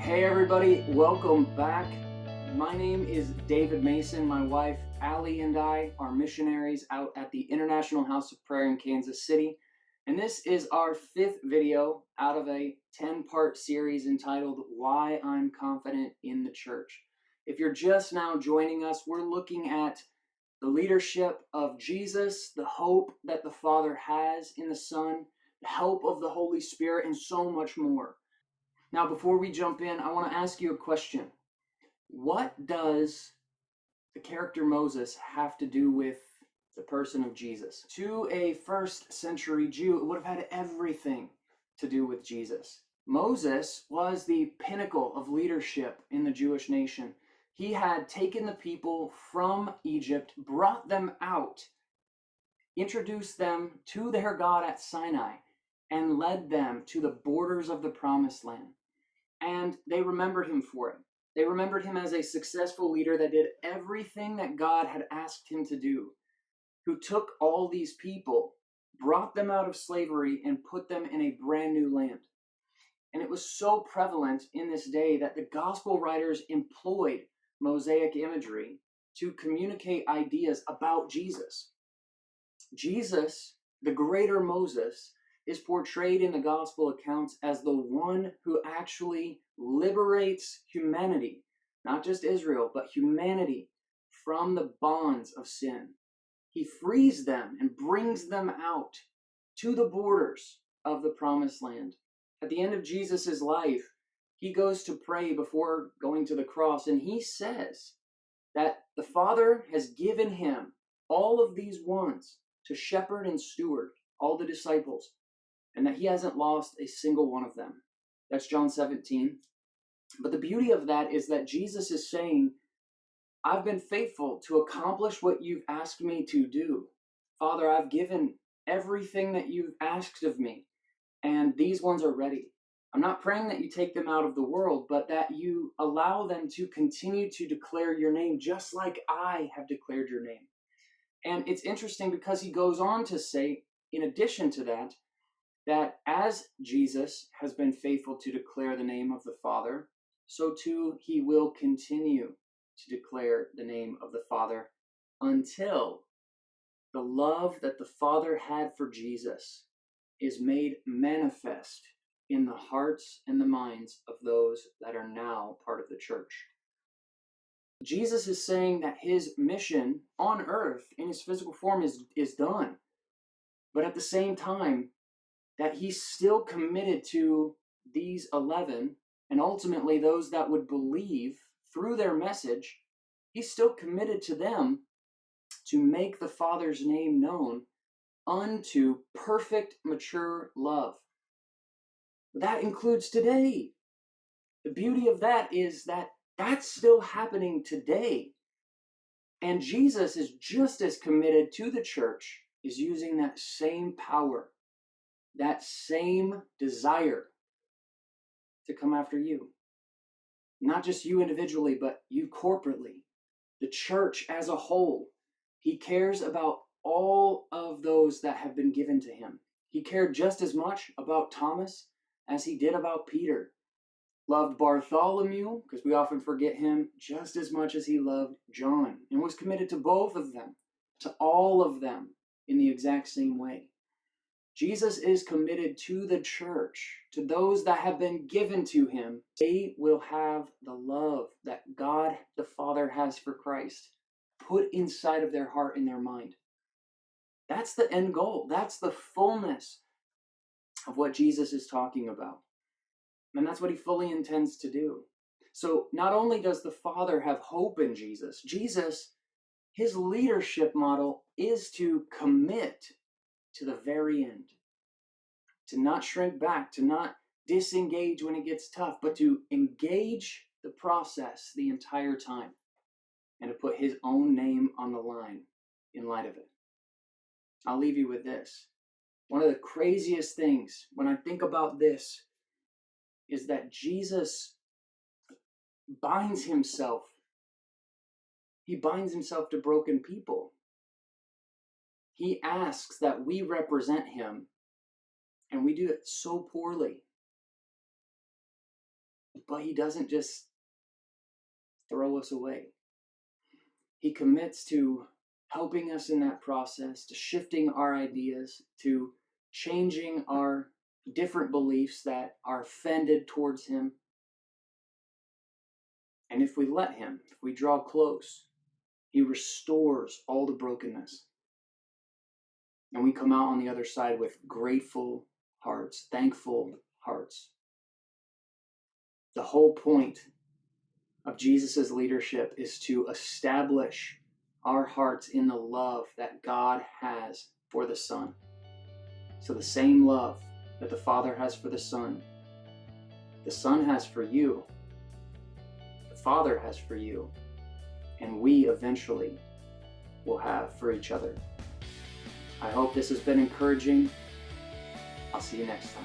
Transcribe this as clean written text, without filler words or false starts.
Hey everybody, welcome back. My name is David Mason. My wife Allie and I are missionaries out at the International House of Prayer in Kansas City. And this is our 5th video out of a 10-part series entitled Why I'm Confident in the Church. If you're just now joining us, we're looking at the leadership of Jesus, the hope that the Father has in the Son, the help of the Holy Spirit, and so much more. Now, before we jump in, I want to ask you a question. What does the character Moses have to do with the person of Jesus? To a first century Jew, it would have had everything to do with Jesus. Moses was the pinnacle of leadership in the Jewish nation. He had taken the people from Egypt, brought them out, introduced them to their God at Sinai, and led them to the borders of the Promised Land. And they remembered him for it. They remembered him as a successful leader that did everything that God had asked him to do, who took all these people, brought them out of slavery, and put them in a brand new land. And it was so prevalent in this day that the gospel writers employed Mosaic imagery to communicate ideas about Jesus. Jesus, the greater Moses, is portrayed in the gospel accounts as the one who actually liberates humanity, not just Israel, but humanity, from the bonds of sin. He frees them and brings them out to the borders of the Promised Land. At the end of Jesus' life, he goes to pray before going to the cross, and he says that the Father has given him all of these ones to shepherd and steward, all the disciples, and that he hasn't lost a single one of them. That's John 17. But the beauty of that is that Jesus is saying, I've been faithful to accomplish what you've asked me to do. Father, I've given everything that you've asked of me, and these ones are ready. I'm not praying that you take them out of the world, but that you allow them to continue to declare your name just like I have declared your name. And it's interesting because he goes on to say, in addition to that as Jesus has been faithful to declare the name of the Father, so too he will continue to declare the name of the Father until the love that the Father had for Jesus is made manifest in the hearts and the minds of those that are now part of the church. Jesus is saying that his mission on earth in his physical form is done. But at the same time, that he's still committed to these 11, and ultimately those that would believe through their message, he's still committed to them to make the Father's name known unto perfect, mature love. That includes today. The beauty of that is that that's still happening today. And Jesus is just as committed to the church, is using that same power, that same desire to come after you. Not just you individually, but you corporately, the church as a whole. He cares about all of those that have been given to him. He cared just as much about Thomas as he did about Peter. Loved Bartholomew, because we often forget him, just as much as he loved John, and was committed to both of them, to all of them in the exact same way. Jesus is committed to the church, to those that have been given to him. They will have the love that God the Father has for Christ put inside of their heart and their mind. That's the end goal. That's the fullness of what Jesus is talking about. And that's what he fully intends to do. So not only does the Father have hope in Jesus, his leadership model is to commit to the very end. To not shrink back, to not disengage when it gets tough, but to engage the process the entire time and to put his own name on the line in light of it. I'll leave you with this. One of the craziest things when I think about this is that Jesus binds himself. He binds himself to broken people. He asks that we represent him, and we do it so poorly. but he doesn't just throw us away. He commits to helping us in that process, to shifting our ideas, to changing our different beliefs that are offended towards him. And if we let him, if we draw close, he restores all the brokenness. And we come out on the other side with grateful hearts, thankful hearts. The whole point of Jesus' leadership is to establish our hearts in the love that God has for the Son. So the same love that the Father has for the Son has for you, the Father has for you, and we eventually will have for each other. I hope this has been encouraging. I'll see you next time.